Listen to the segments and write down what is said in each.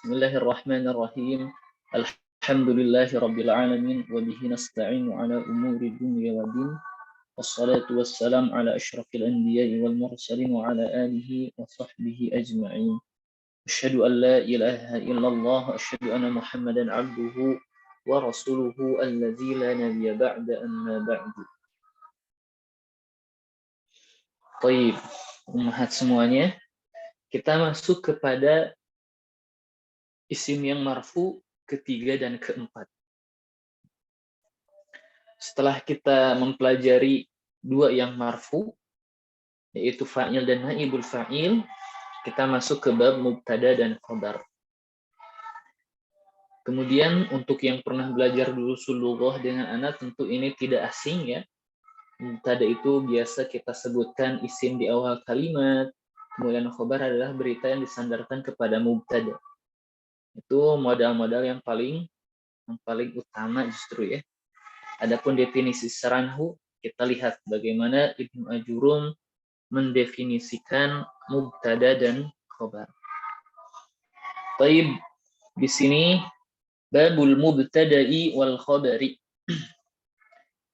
Bismillahirrahmanirrahim. Alhamdulillahirabbil alamin wa bihi nasta'inu ala umuri dunya waddin. Wassalatu wassalam ala asyrafil anbiya'i wal mursalin wa ala alihi wa sahbihi ajma'in. Asyhadu an la ilaha illallah wa asyhadu anna Muhammadan 'abduhu wa rasuluhu alladzi la nabiyya ba'da amma ba'du. Baik, ummahat semuanya, kita masuk kepada isim yang marfu ketiga dan keempat. Setelah kita mempelajari dua yang marfu, yaitu fa'il dan naibul fa'il, kita masuk ke bab mubtada dan khabar. Kemudian untuk yang pernah belajar dulu sulughah dengan anak, tentu ini tidak asing ya. Mubtada itu biasa kita sebutkan isim di awal kalimat, kemudian khabar adalah berita yang disandarkan kepada mubtada. Itu modal-modal yang paling utama justru ya. Adapun definisi secara nahwu, kita lihat bagaimana Ibnu Ajurum mendefinisikan mubtada dan khabar. Baik, di sini babul mubtada'i wal khabari.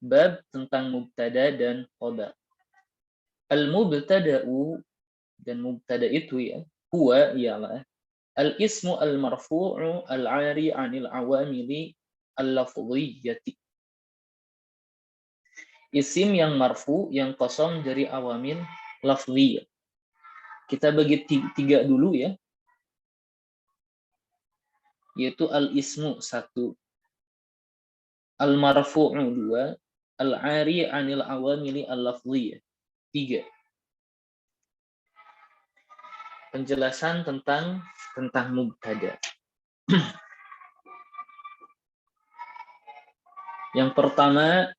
Bab tentang mubtada dan khabar. Al mubtada'u, dan mubtada itu ya, huwa ialah al ismu al marfu'u al 'ari 'anil awamili al lafdhiyyati. Isim yang marfu yang kosong dari awamil lafdhiyah. Kita bagi tiga dulu ya, yaitu al ismu 1, al marfu'u 2, al 'ari 'anil awamili al lafdhiyah 3. Penjelasan tentang mubtada. Yang pertama,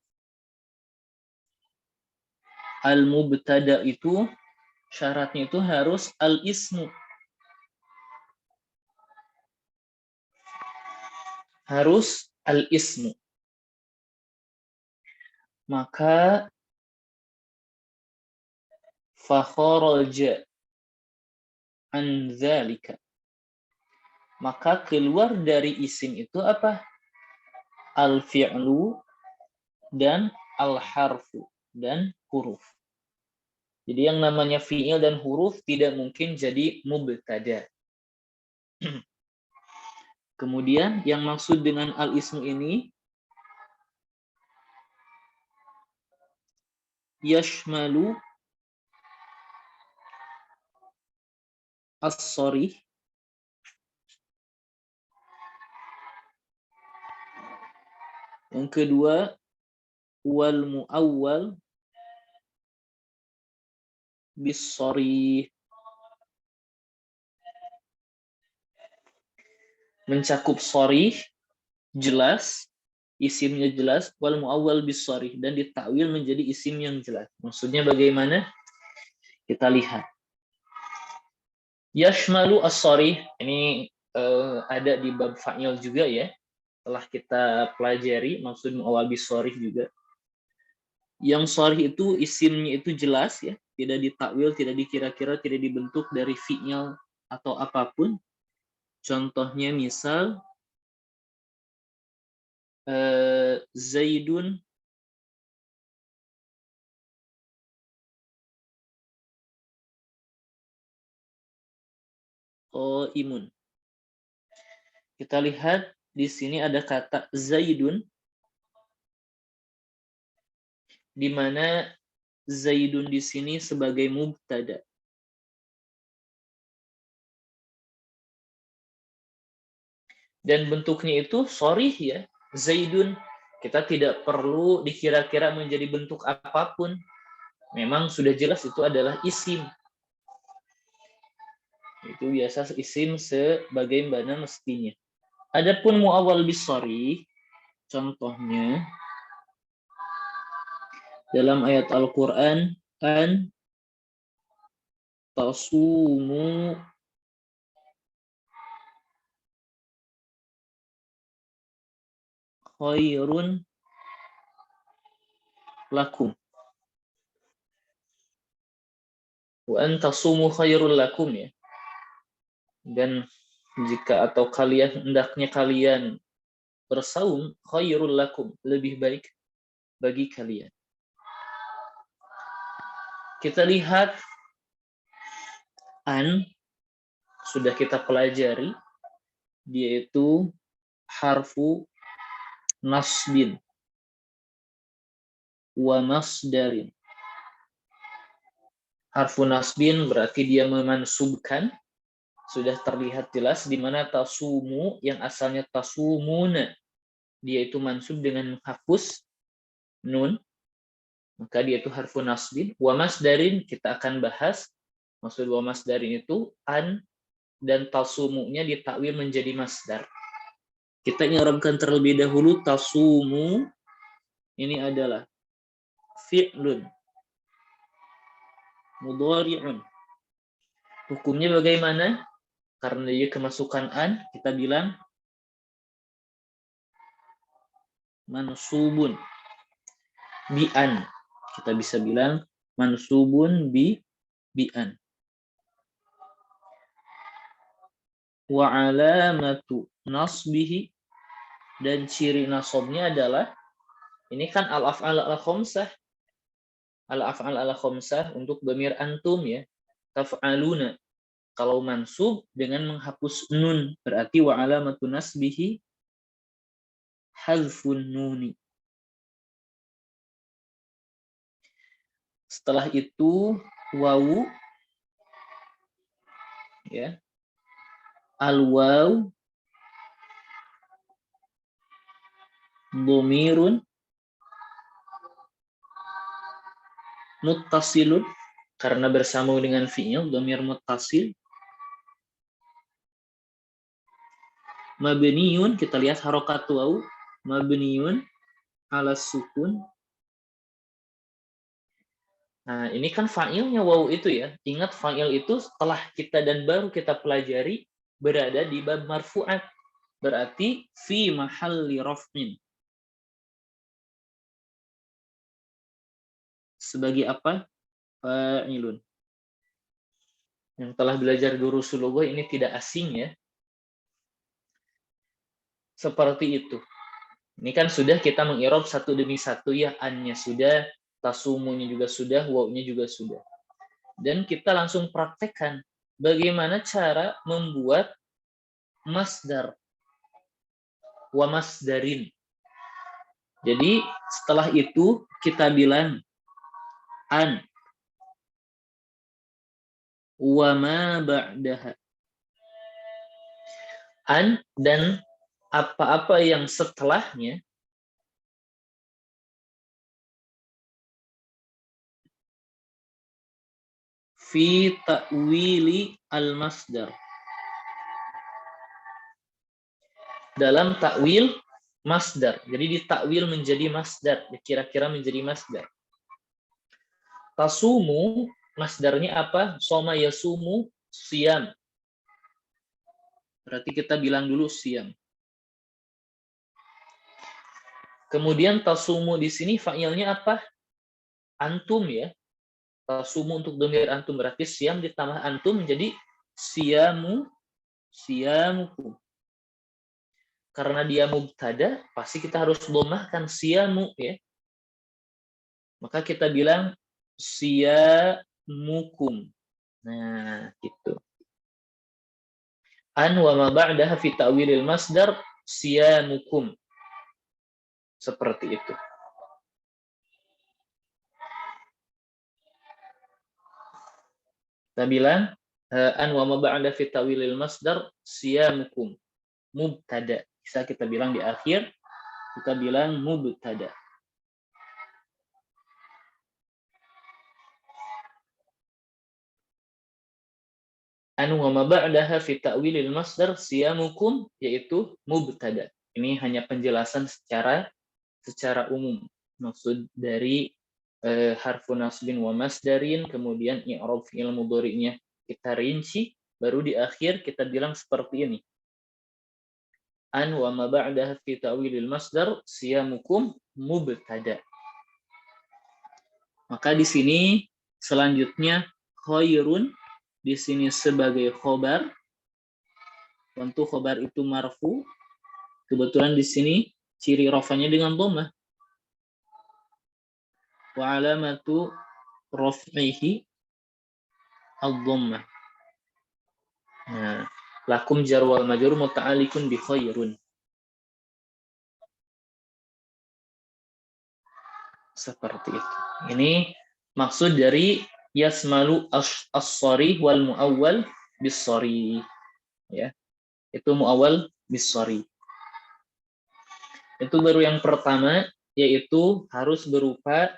al-mubtada itu syaratnya itu harus al-ismu. Harus al-ismu. Maka fa kharaja an dzalika. Maka keluar dari isim itu apa? Al-fi'lu dan al-harfu dan huruf. Jadi yang namanya fi'il dan huruf tidak mungkin jadi mubtada. Kemudian yang maksud dengan al-ismu ini yashmalu as-sharih yang kedua wal muawwal bis-sharih, mencakup sharih jelas, isimnya jelas, wal muawwal bis-sharih, dan ditakwil menjadi isim yang jelas. Maksudnya bagaimana? Kita lihat. Yashmalu as-sharih ini ada di bab fa'il juga ya. Telah kita pelajari maksud muawwal bis-sharih juga. Yang sharih itu isimnya itu jelas ya, tidak ditakwil, tidak dikira-kira, tidak dibentuk dari fi'il atau apapun. Contohnya misal Zaidun qaimun. Kita lihat di sini ada kata Zaidun, di mana Zaidun di sini sebagai mubtada. Dan bentuknya itu sharih ya, Zaidun. Kita tidak perlu dikira-kira menjadi bentuk apapun. Memang sudah jelas itu adalah isim. Itu biasa isim sebagaimana mestinya. Adapun muawwal bis-sharih, contohnya dalam ayat Al-Qur'an, an tasumu khairun lakum. Wa an tasumu khairul lakum ya. Dan Jika atau kalian hendaknya kalian bersaum, khairul lakum, lebih baik bagi kalian. Kita lihat an sudah kita pelajari, dia itu harfu nasbin wa masdarin. Harfu nasbin berarti dia memansubkan, sudah terlihat jelas di mana tasumu yang asalnya tasumuna, dia itu mansub dengan menghapus nun, maka dia itu harfu nasbin. Wa masdarin kita akan bahas, maksud wa masdarin itu an dan tasumunya ditakwil menjadi masdar. Kita i'rabkan terlebih dahulu. Tasumu ini adalah fi'lun mudhari'un. Hukumnya bagaimana? Karena dia kemasukan an, kita bilang mansubun bi an. Kita bisa bilang mansubun bi an. Wa alamatu nasbihi, dan ciri nasabnya adalah, ini kan al-af'al al-khamsah. Al-af'al al-khamsah untuk dhamir antum ya. Taf'aluna. Kalau mansub dengan menghapus nun, berarti wa alamatu nasbihi hazfun nuni. Setelah itu wawu ya. Al-waw dhamirun muttasilun, karena bersambung dengan fi'il, dhamir muttasil. Mabniun, kita lihat harokat waw, mabniun ala sukun. Nah, ini kan fa'ilnya waw itu ya. Ingat fa'il itu setelah kita dan baru kita pelajari berada di bab marfu'at. Berarti fi mahalli raf'in. Sebagai apa? Fa'ilun. Yang telah belajar durusul lughah ini tidak asing ya. Seperti itu. Ini kan sudah kita mengirob satu demi satu ya, an-nya sudah, tasumunya juga sudah, waw-nya juga sudah. Dan kita langsung praktekkan bagaimana cara membuat masdar wa masdarin. Jadi setelah itu kita bilang an wa ma ba'daha. An dan apa-apa yang setelahnya fi ta'wili al-masdar. Dalam takwil masdar. Jadi ditakwil menjadi masdar, kira-kira menjadi masdar. Tasumu masdarnya apa? Soma yasumu siyam. Berarti kita bilang dulu siyam. Kemudian tasumu di sini fa'ilnya apa? Antum ya. Tasumu untuk dhamir antum, berarti siyam ditambah antum menjadi siyamu, siyamukum. Karena dia mubtada, pasti kita harus dhammahkan siyamu ya. Maka kita bilang siyamukum. Nah, gitu. An wa ma ba'daha fi ta'wilil masdar siyamukum. Seperti itu. Kita bilang an wa ma ba'da fi ta'wilil masdar siyamukum. Mubtada. Bisa kita bilang di akhir, kita bilang mubtada. An wa ma ba'daha fi ta'wilil masdar siyamukum, yaitu mubtada. Ini hanya penjelasan secara umum. Maksud dari harfu nasbin wa masdarin, kemudian i'rab fi'il mudhari'nya kita rinci, baru di akhir kita bilang seperti ini. An wa ma ba'daha fi ta'wilil masdar siyamukum mubtada. Maka di sini selanjutnya khairun di sini sebagai khobar, Tentu khobar itu marfu. Kebetulan di sini ciri rafanya dengan dhammah. Wa alamatu raf'ihi ad-dhammah. Nah, lakum jar wal majrur muta'alliqun bi khairun. Seperti itu. Ini maksud dari yasmalu as-sharih wal muawwal bis-sharih. Ya. Itu muawwal bis-sharih. Itu baru yang pertama, yaitu harus berupa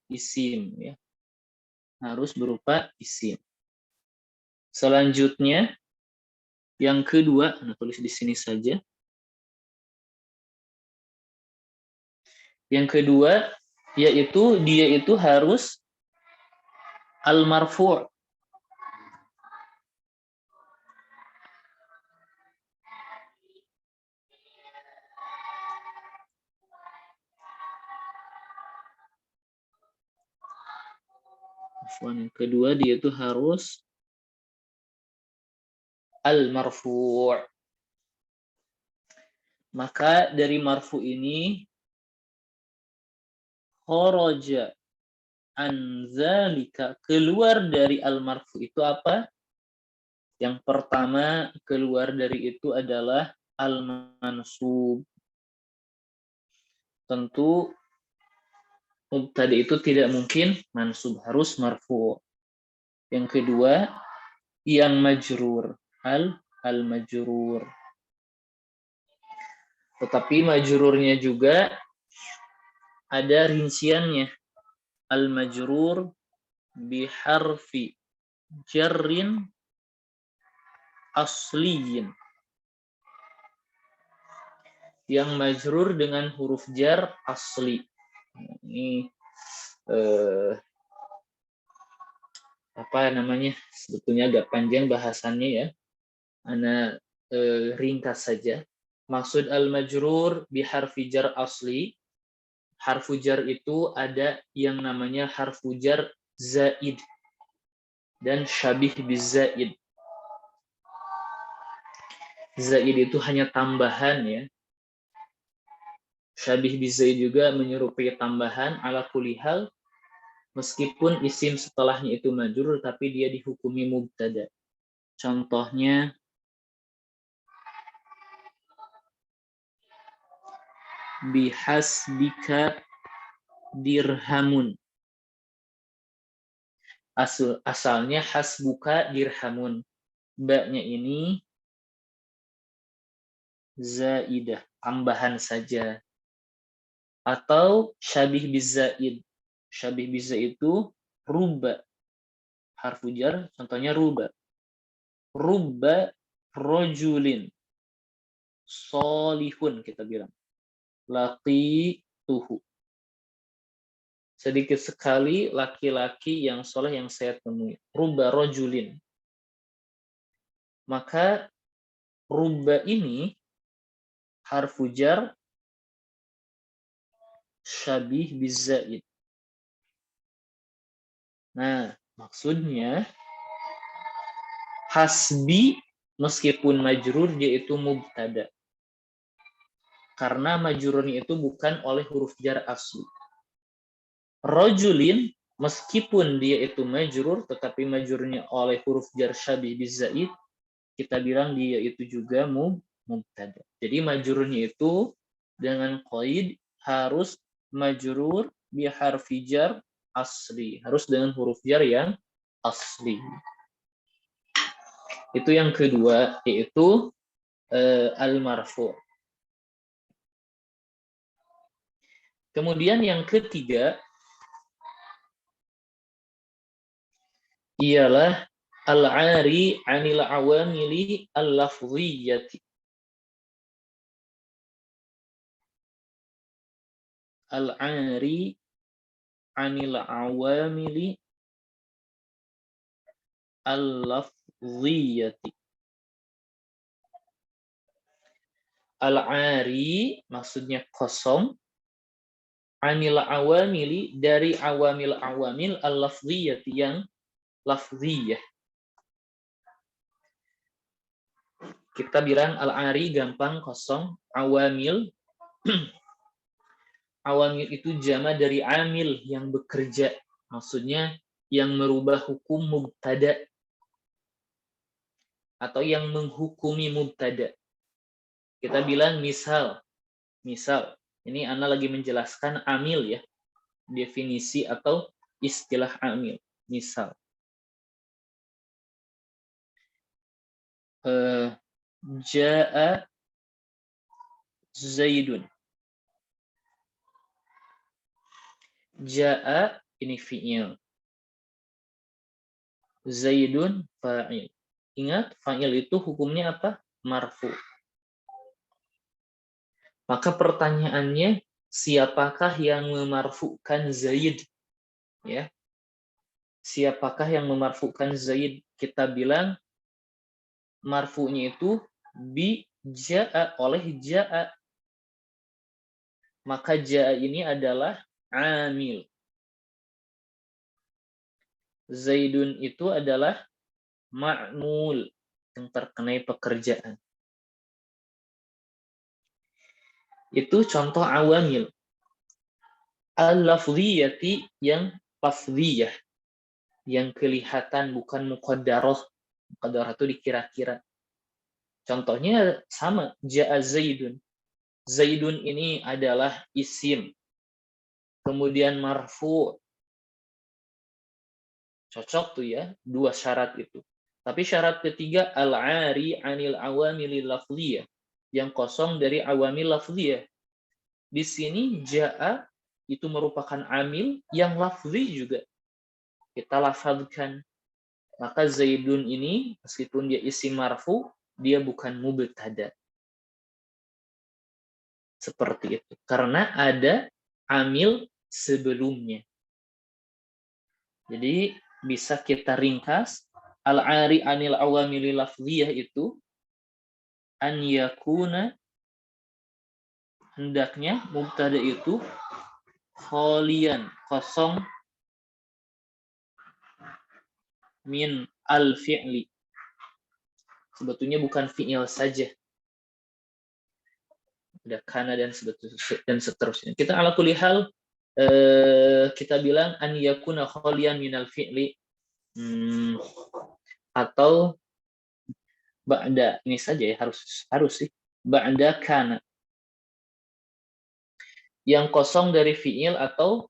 isim, ya. Harus berupa isim. Selanjutnya yang kedua, tulis di sini saja. Yang kedua yaitu dia itu harus al-marfu'. Yang kedua dia itu harus al-marfu'. Maka dari marfu ini kharaja an zalika, keluar dari al-marfu itu apa? Yang pertama keluar dari itu adalah al-mansub. Tentu mubtada itu tidak mungkin mansub, harus marfu'. Yang kedua yang majrur, al-majrur. Tetapi majrurnya juga ada rinciannya. Al-majrur biharfi jarrin asliyin. Yang majrur dengan huruf jar asli. Ini apa namanya? Sebetulnya agak panjang bahasannya ya. Ana ringkas saja. Maksud al-majrur biharfi jar asli. Harfu jar itu ada yang namanya harfu jar zaid dan syabih bizaid. Zaid itu hanya tambahan ya. Syabih bizaid juga menyerupai tambahan ala kulli hal, meskipun isim setelahnya itu majrur tapi dia dihukumi mubtada. Contohnya bihasbika dirhamun. Asalnya hasbuka dirhamun. Ba-nya ini zaidah, tambahan saja. Atau syabih bizaid. Syabih bizaid itu ruba. Harfu jar, contohnya ruba. Ruba rojulin. Solihun kita bilang. Laki tuhu. Sedikit sekali laki-laki yang soleh yang saya temui. Ruba rojulin. Maka ruba ini harfu jar syabih bizaid. Nah, maksudnya hasbi meskipun majrur dia itu mubtada. Karena majrurnya itu bukan oleh huruf jar asli. Rajulin meskipun dia itu majrur tetapi majrurnya oleh huruf jar syabih bizaid, kita bilang dia itu juga mubtada. Jadi majrurnya itu dengan qaid harus majrur bi harfi jar asli, harus dengan huruf jar yang asli. Itu yang kedua, yaitu al-marfu'. Kemudian yang ketiga ialah al-'ari 'anil awamili al-lafdhiyyati. Al-'ari 'anil awamili al-lafdhiyyati. Al-'ari maksudnya kosong, 'anil awamili dari awamil al-lafdhiyyati yang lafdhiyah. Kita bilang al-ari gampang kosong, awamil awamil itu jama dari amil yang bekerja. Maksudnya yang merubah hukum mubtada atau yang menghukumi mubtada. Kita bilang misal. Ini Ana lagi menjelaskan amil ya. Definisi atau istilah amil. Misal. Ja'a Zaidun. Ja'a ini fi'il. Zaidun fa'il. Ingat, fa'il itu hukumnya apa? Marfu. Maka pertanyaannya, siapakah yang memarfukan Zaid? Ya. Siapakah yang memarfukan Zaid? Kita bilang marfu'nya itu bi ja'a, oleh ja'a. Maka ja'a ini adalah amil. Zaidun itu adalah ma'mul, yang terkenai pekerjaan. Itu contoh awamil. Al-lafziyati yang lafziyah, yang kelihatan, bukan muqaddarah. Muqaddarah itu dikira-kira. Contohnya sama, ja'a Zaidun. Zaidun ini adalah isim. Kemudian marfu. Cocok tuh ya, dua syarat itu. Tapi syarat ketiga, al-ari anil awamil lafziyah, yang kosong dari awamil lafziyah. Di sini ja'a itu merupakan amil yang lafzi juga. Kita lafadzkan. Maka Zaidun ini, meskipun dia isim marfu, dia bukan mubtada. Seperti itu. Karena ada amil sebelumnya. Jadi bisa kita ringkas, al-ari anil awamili lafziyah itu an yakuna, hendaknya mubtada itu kholian, kosong, min al-fi'li. Sebetulnya bukan fi'il saja. Ada kana dan seterusnya. Kita ala kulli hal kita bilang an yakuna kholian min al-fi'li, atau ba'da, ini saja ya, harus sih. Ba'da kana. Yang kosong dari fi'il atau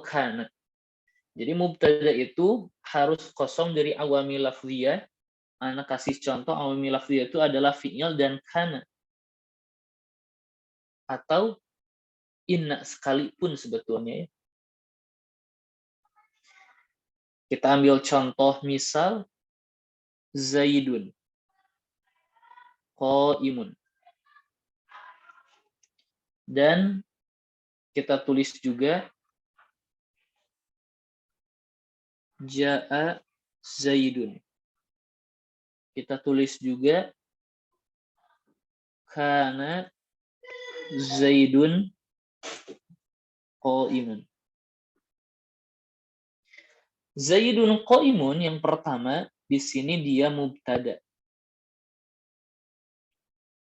kana. Jadi mubtada itu harus kosong dari awamil lafziyah. Anak kasih contoh, awamil lafziyah itu adalah fi'il dan kana. Atau inna sekalipun sebetulnya ya. Kita ambil contoh misal Zaidun qaimun. Dan kita tulis juga ja'a Zaidun. Kita tulis juga kana Zaidun qaimun. Zaidun qaimun yang pertama di sini dia mubtada.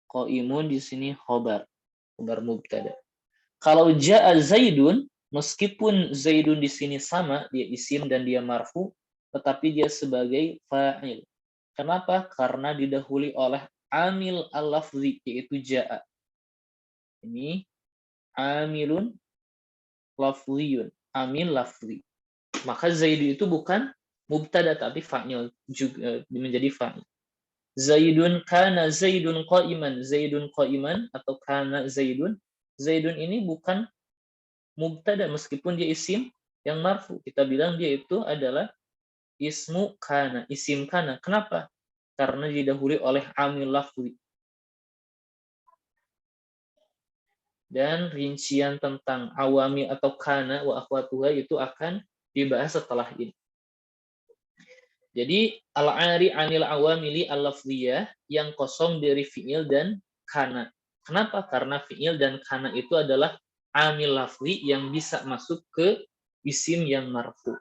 Qaimun di sini khobar mubtada. Kalau ja'a Zaidun, meskipun Zaidun di sini sama, dia isim dan dia marfu, tetapi dia sebagai fa'il. Kenapa? Karena didahului oleh amil al-lafzi, yaitu ja'a. Ini amilun lafziyun, amil lafzi. Maka Zaidun itu bukan mubtada tapi fa'il, juga menjadi fa'il. Zaidun kana Zaidun qa'iman, Zaidun qa'iman atau kana Zaidun. Zaidun ini bukan mubtada meskipun dia isim yang marfu. Kita bilang dia itu adalah ismu kana, isim kana. Kenapa? Karena didahului oleh amil lafzi. Dan rincian tentang awami atau kana wa akhwatuha itu akan dibahas setelah ini. Jadi al-ari anil awamili al-lafziyah yang kosong dari fi'il dan kana. Kenapa? Karena fi'il dan kana itu adalah amil lafzi yang bisa masuk ke isim yang marfu.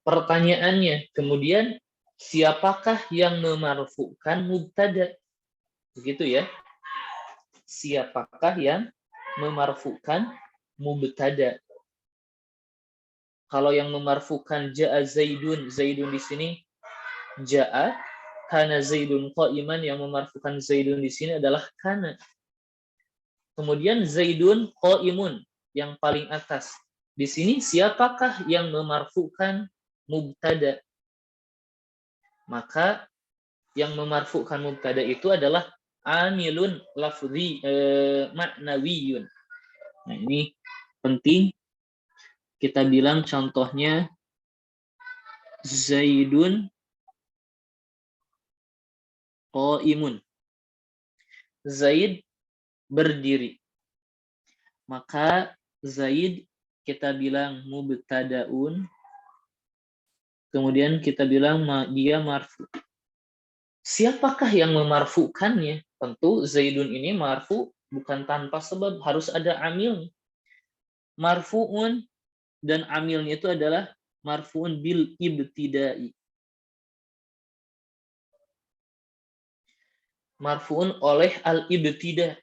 Pertanyaannya, kemudian Siapakah yang memarfukan mubtada? Begitu ya. Siapakah yang memarfukan mubtada? Kalau yang memarfukan ja'a Zaidun, Zaidun di sini ja'a, kana Zaidun qa'iman, yang memarfukan Zaidun di sini adalah kana. Kemudian Zaidun qa'imun, yang paling atas. Di sini siapakah yang memarfukan mubtada? Maka yang memarfukan mubtada itu adalah amilun lafzi ma'nawiyun. Nah, ini penting kita bilang contohnya Zaidun qaimun. Zaid berdiri. Maka Zaid kita bilang mubtadaun, kemudian kita bilang dia marfu. Siapakah yang memarfukannya? Tentu Zaidun ini marfu bukan tanpa sebab, harus ada amil. Marfuun, dan amilnya itu adalah marfuun bil ibtidai. Marfuun oleh al-ibtida.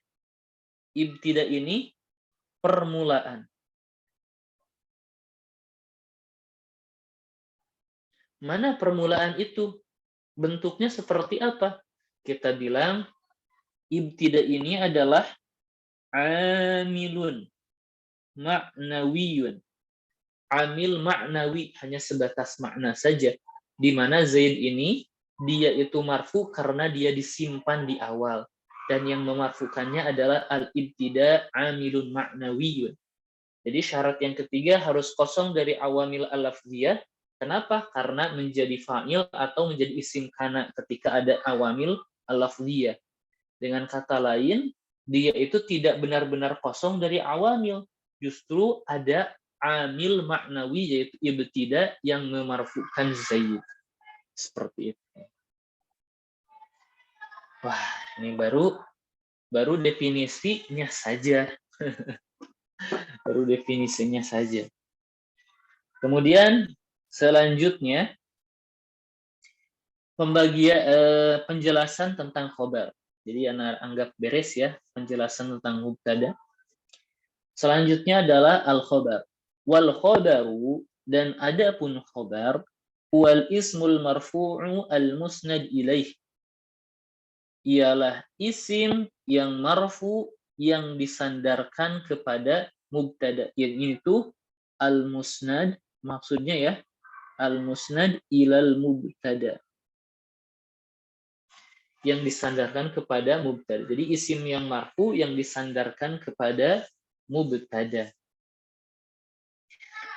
Ibtida ini permulaan. Mana permulaan itu? Bentuknya seperti apa? Kita bilang ibtida ini adalah amilun ma'nawiyun. Amil ma'nawi, hanya sebatas makna saja. Di mana Zaid ini dia itu marfu karena dia disimpan di awal. Dan yang memarfukannya adalah al-ibtida amilun ma'nawiyun. Jadi syarat yang ketiga harus kosong dari awamil al-lafziyah. Kenapa? Karena menjadi fa'il atau menjadi isim kana ketika ada awamil al-lafziyah. Dengan kata lain, dia itu tidak benar-benar kosong dari awamil. Justru ada amil maknawi, yaitu ibtida, yang memarfukan Zaid. Seperti itu. Wah, ini baru definisinya saja. Baru definisinya saja. Kemudian selanjutnya penjelasan tentang khobar. Jadi anggap beres ya penjelasan tentang mubtada. Selanjutnya adalah al-khobar. Wal khobaru, dan adapun khobar, wal ismul marfu'u al-musnad ilaih. Ialah isim yang marfu yang disandarkan kepada mubtada. Yaitu al-musnad, maksudnya ya, al-musnad ilal mubtada. Yang disandarkan kepada mubtada. Jadi isim yang marfu yang disandarkan kepada mubtada.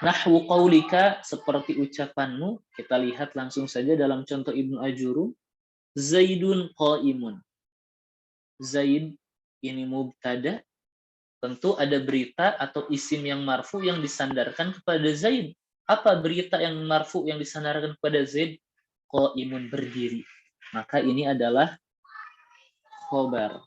Nahwu qaulika, seperti ucapanmu, kita lihat langsung saja dalam contoh Ibnu Ajurum. Zaidun qaimun. Zaid ini mubtada, tentu ada berita atau isim yang marfu yang disandarkan kepada Zaid. Apa berita yang marfu yang disandarkan kepada Zaid? Qaimun, berdiri. Maka ini adalah khobar.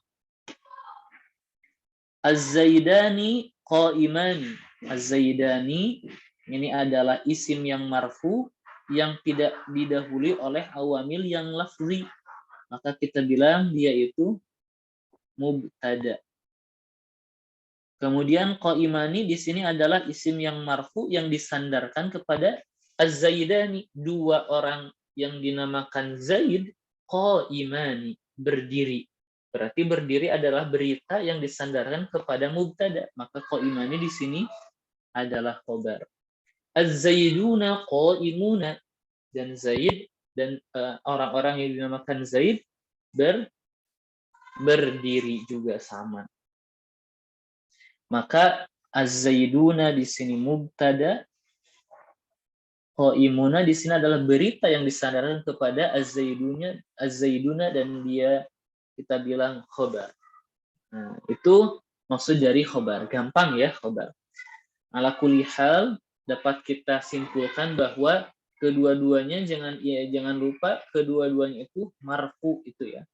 Az-Zaidani qaimani. Az-Zaidani ini adalah isim yang marfu yang tidak didahului oleh awamil yang lafzi. Maka kita bilang dia itu mubtada. Kemudian qaimani di sini adalah isim yang marfu yang disandarkan kepada Az-Zaidani, dua orang yang dinamakan Zaid, qaimani, berdiri. Berarti berdiri adalah berita yang disandarkan kepada mubtada. Maka qaimani di sini adalah khobar. Az-Zaiduna qaimuna, dan Zaid dan orang-orang yang dinamakan Zaid berdiri juga sama. Maka Az-Zaiduna di sini mubtada, qaimuna di sini adalah berita yang disandarkan kepada Az-Zaiduna, dan dia kita bilang khobar. Nah, itu maksud dari khobar. Gampang ya khobar. Ala kulli hal, dapat kita simpulkan bahwa kedua-duanya jangan lupa kedua-duanya itu marfu itu ya.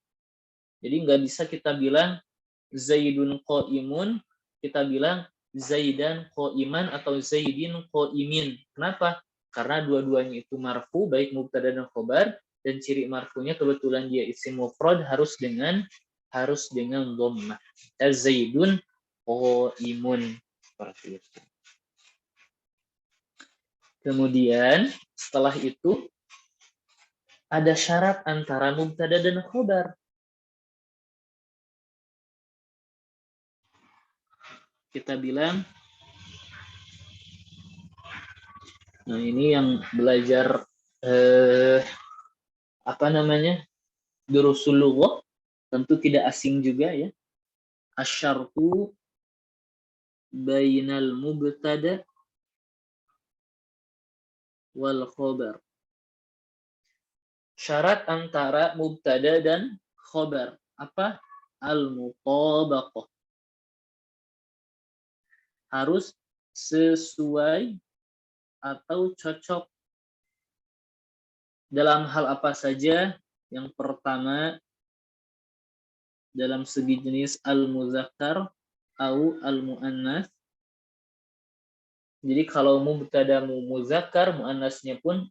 Jadi nggak bisa kita bilang Zaidun qaimun, kita bilang Zaidan qaiman atau Zaidin qaimin. Kenapa? Karena dua-duanya itu marfu, baik mubtada dan khobar, dan ciri marfunya kebetulan dia isim mufrad harus dengan dhammah. Zaidun qaimun, seperti itu. Kemudian setelah itu ada syarat antara mubtada dan khobar. Kita bilang, nah ini yang belajar durusul lughah tentu tidak asing juga ya. Asyartu bainal mubtada wal khobar. Syarat antara mubtada dan khobar apa? Al-mutabaqah. Harus sesuai atau cocok. Dalam hal apa saja? Yang pertama, dalam segi jenis al-muzakkar atau al-muannas. Jadi kalau mubtada muzakkar, muannasnya pun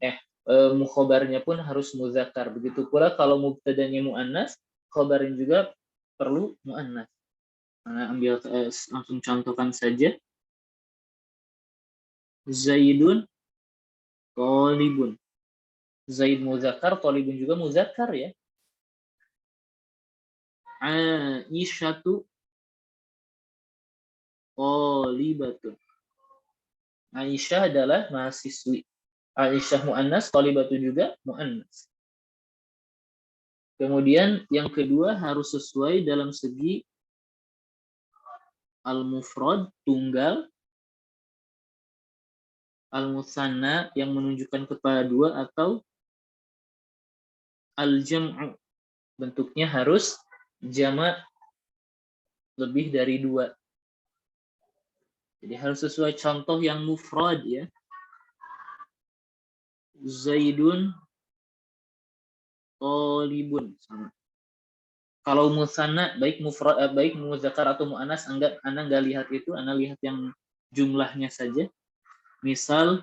khobarnya pun harus muzakkar. Begitu pula kalau mubtadanya muannas, khobarnya juga perlu muannas. Nah, ambil langsung contohkan saja. Zaidun thalibun. Zaid muzakkar, thalibun juga muzakkar ya. Aisyatu thalibatun. Aisyah adalah mahasiswi. Aisyah muannas, thalibatu juga muannas. Kemudian yang kedua harus sesuai dalam segi al-mufrad, tunggal, al-musanna yang menunjukkan kepada dua, atau al-jam'u, bentuknya harus jamak lebih dari dua. Jadi harus sesuai contoh yang mufrad ya. Zaidun thalibun sama. Kalau musanna baik mufrad baik muzakkar atau muannas, Anda enggak lihat itu, Anda lihat yang jumlahnya saja. Misal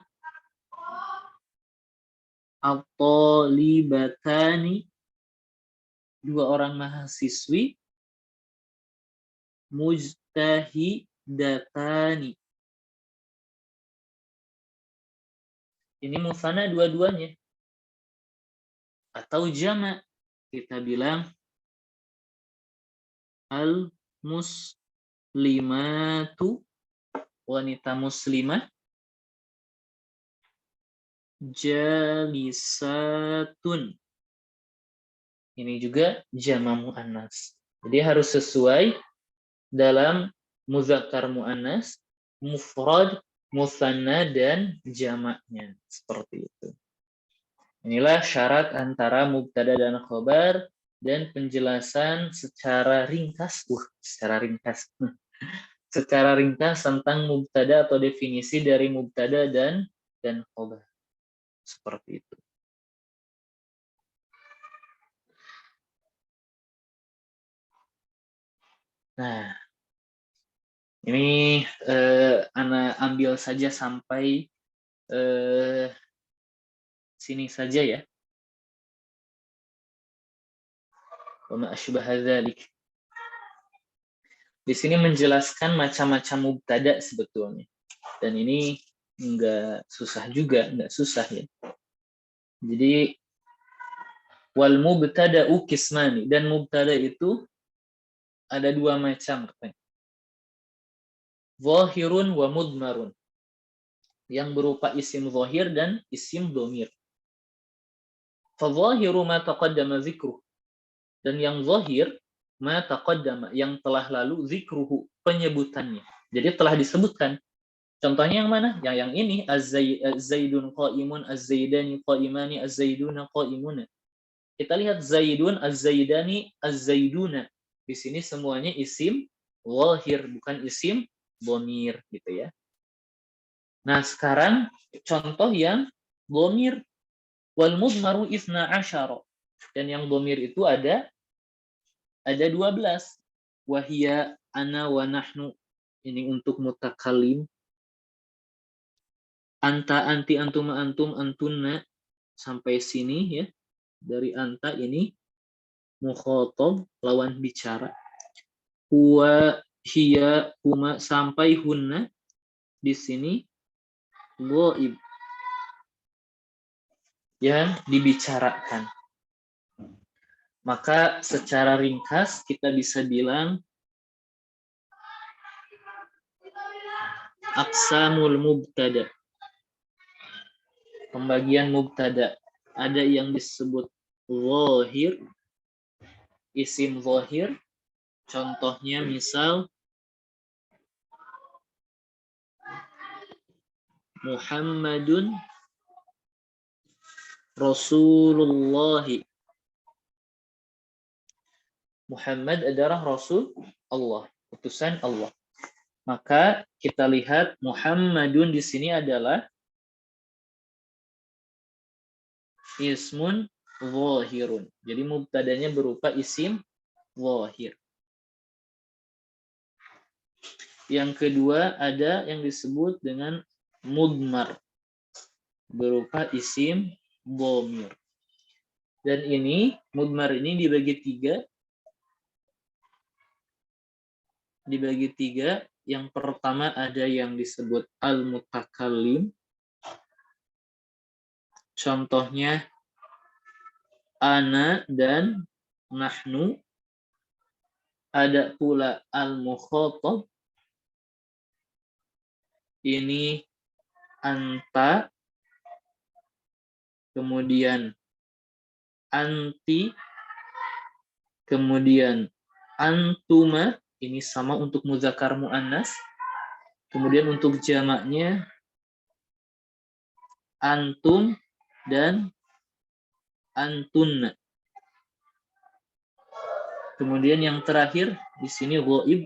at-thalibatani, dua orang mahasiswi, mujtahidatani. Ini musanna dua-duanya. Atau jamak, kita bilang al-muslimatu, wanita muslimah, jalisatun. Ini juga jamak muannas. Jadi harus sesuai dalam muzakkar muannas, mufrad, musanna, dan jamaknya. Seperti itu. Inilah syarat antara mubtada dan khobar, dan penjelasan secara ringkas, secara ringkas tentang mubtada atau definisi dari mubtada dan khobar. Seperti itu. Nah, ini Ana ambil saja sampai sini saja ya. Wa ma asybaha dzalik. Di sini menjelaskan macam-macam mubtada sebetulnya. Dan ini enggak susah ya. Jadi wal mubtada'u qismani, dan mubtada itu ada dua macam katanya. Zahirun wa mudmarun, yang berupa isim zahir dan isim dhamir. Fa zahiru ma taqaddama dzikruh, dan yang zahir ma taqaddama, yang telah lalu, zikruhu, penyebutannya. Jadi telah disebutkan. Contohnya yang mana? Yang ini, az-zaidun qaimun, az-zaidani qaimani, az-zaiduna qaimuna. Kita lihat zaidun, az-zaidani, az-zaiduna. Di sini semuanya isim zahir, bukan isim dhamir gitu ya. Nah, sekarang contoh yang dhamir. Wal mudmaru 12. Dan yang dhamir itu ada 12. Wahia, ana, wa nahnu. Ini untuk mutakallim. Anta, anti, antuma, antum, antunna, sampai sini ya. Dari anta ini mukhatab, lawan bicara. Huwa, hiya, huma, sampai hunna di sini ghaib, yang dibicarakan. Maka secara ringkas kita bisa bilang aqsamul mubtada. Pembagian mubtada. Ada yang disebut zahir, isim zahir. Contohnya misal Muhammadun Rasulullah. Muhammad adalah Rasul Allah, utusan Allah. Maka kita lihat Muhammadun di sini adalah ismun zahirun. Jadi mubtadanya berupa isim zahir. Yang kedua ada yang disebut dengan mudmar, berupa isim dhamir. Dan ini mudmar ini dibagi tiga. Yang pertama ada yang disebut al-mutakallim. Contohnya ana dan nahnu. Ada pula al-mukhatab. Ini anta. Kemudian anti. Kemudian antuma. Ini sama untuk muzakkar muannas. Kemudian untuk jamaknya antum dan antunna. Kemudian yang terakhir di sini ghaib.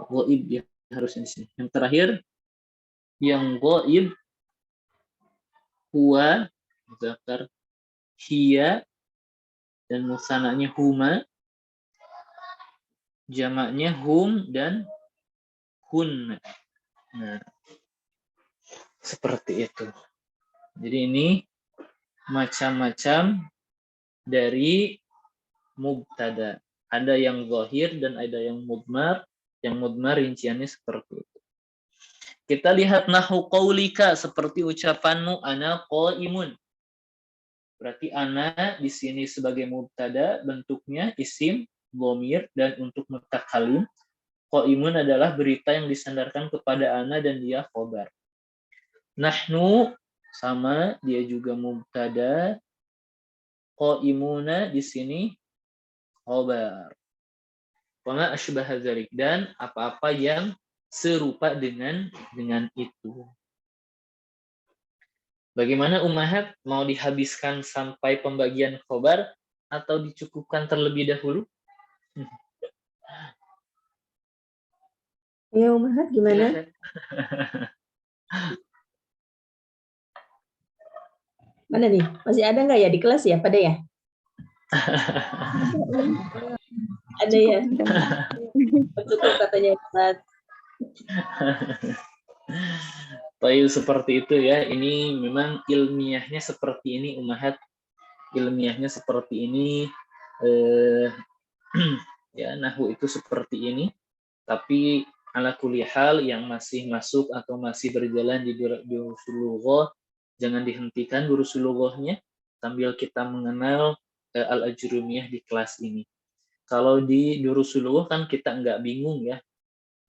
Ghaib ya harusnya di sini. Yang terakhir yang ghaib huwa muzakkar, hiya dan musananya huma, jamaknya hum dan hun. Nah, seperti itu. Jadi ini macam-macam dari mubtada. Ada yang zahir dan ada yang mudmar. Yang mudmar rinciannya seperti itu. Kita lihat nahu qaulika, seperti ucapanmu ana qaimun. Berarti ana di sini sebagai mubtada, bentuknya isim dhamir, dan untuk mutakallim qaimun adalah berita yang disandarkan kepada ana dan dia khobar. Nahnu sama, dia juga mubtada. Qaimuna di sini khobar. Wama asybaha dzalik, dan apa-apa yang serupa dengan itu. Bagaimana ummahat, mau dihabiskan sampai pembagian khobar atau dicukupkan terlebih dahulu? Ya ummahat gimana? Mana nih? Masih ada nggak ya di kelas ya pada ya? Ada ya? Cukup katanya Ustaz. Tahu seperti itu ya. Ini memang ilmiahnya seperti ini ummahat. Ilmiahnya seperti ini. Ya, nahwu itu seperti ini. Tapi ala kulli hal yang masih masuk atau masih berjalan di durusul lughah, jangan dihentikan durusul lughahnya sambil kita mengenal al-ajrumiyah di kelas ini. Kalau di durusul lughah kan kita nggak bingung ya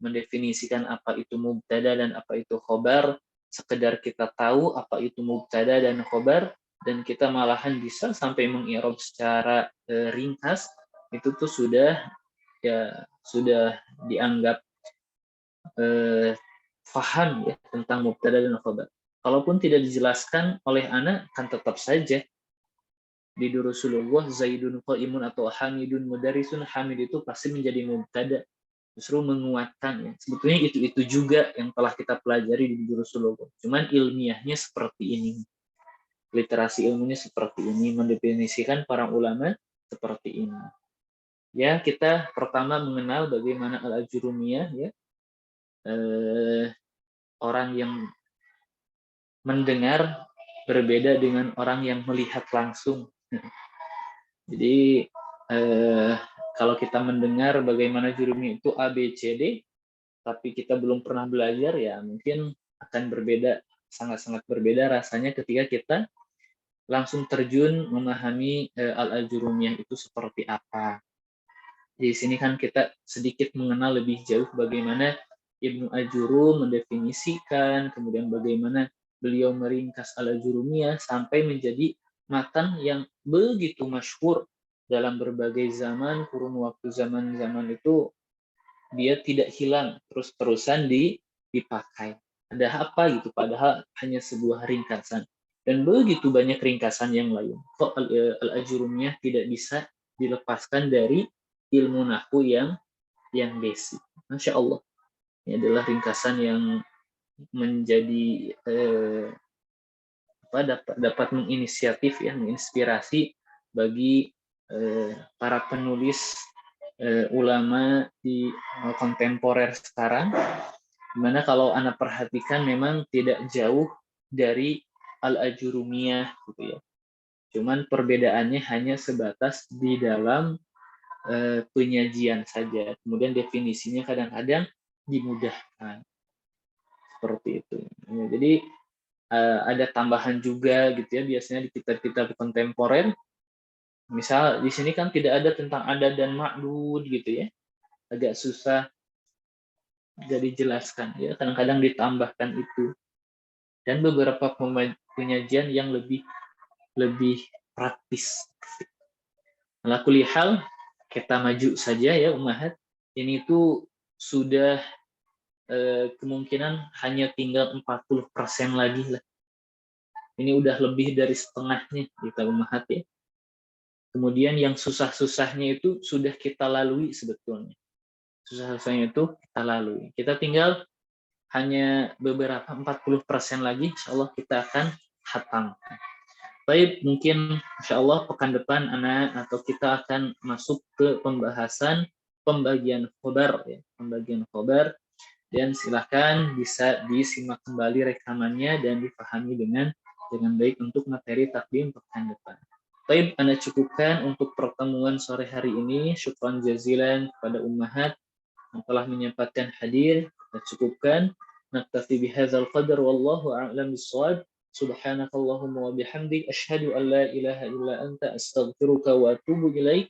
mendefinisikan apa itu mubtada dan apa itu khobar. Sekedar kita tahu apa itu mubtada dan khobar, dan kita malahan bisa sampai mengi'rab secara ringkas, itu tuh sudah dianggap faham ya tentang mubtada dan khobar. Kalaupun tidak dijelaskan oleh anak, kan tetap saja di durusul lughah zaidun qaimun atau hamidun mudarisun, hamid itu pasti menjadi mubtada, justru menguatkan ya. Sebetulnya itu juga yang telah kita pelajari di durusul lughah. Cuman ilmiahnya seperti ini. Literasi ilmunya seperti ini, mendefinisikan para ulama seperti ini. Ya, kita pertama mengenal bagaimana al-ajrumiyah ya. Orang yang mendengar berbeda dengan orang yang melihat langsung. Jadi kalau kita mendengar bagaimana jurumnya itu A, B, C, D, tapi kita belum pernah belajar, ya mungkin akan berbeda, sangat-sangat berbeda rasanya ketika kita langsung terjun memahami al-ajurumiyah itu seperti apa. Di sini kan kita sedikit mengenal lebih jauh bagaimana Ibnu Ajurum mendefinisikan, kemudian bagaimana beliau meringkas al-ajurumiyah sampai menjadi matan yang begitu masyhur dalam berbagai zaman, kurun waktu zaman-zaman itu dia tidak hilang, terus-terusan dipakai. Ada apa gitu, padahal hanya sebuah ringkasan. Dan begitu banyak ringkasan yang lain. Kok al-ajurumiyah tidak bisa dilepaskan dari ilmu nahwu yang basic. Masya Allah. Ini adalah ringkasan yang menjadi dapat menginisiatif, ya, menginspirasi bagi para penulis ulama di kontemporer sekarang, dimana kalau Anda perhatikan memang tidak jauh dari al-ajurumiyah gitu ya. Cuman perbedaannya hanya sebatas di dalam penyajian saja. Kemudian definisinya kadang-kadang dimudahkan seperti itu. Jadi ada tambahan juga gitu ya, biasanya di kitab-kitab kontemporer. Misal di sini kan tidak ada tentang adad dan ma'dud gitu ya, agak susah jadi dijelaskan ya, kadang-kadang ditambahkan itu, dan beberapa penyajian yang lebih praktis. Ala kulli hal, kita maju saja ya ummahat. Ini tuh sudah kemungkinan hanya tinggal 40% lagi lah. Ini udah lebih dari setengahnya kita ummahat ya. Kemudian yang susah-susahnya itu sudah kita lalui sebetulnya. Susah-susahnya itu kita lalui. Kita tinggal hanya beberapa 40% lagi, insya Allah kita akan hatam. Baik, mungkin insya Allah pekan depan anak atau kita akan masuk ke pembahasan pembagian khobar, ya, pembagian khobar, dan silahkan bisa disimak kembali rekamannya dan dipahami dengan baik untuk materi takdim pekan depan. Baik, Anda cukupkan untuk pertemuan sore hari ini. Syukran jazilan kepada ummahat yang telah menyempatkan hadir. Kita cukupkan. Naktafi bihadzal qadar wallahu a'lam bissawab. Subhanakallahumma wa bihamdik asyhadu an la ilaha illa anta astaghfiruka wa atubu ilaik.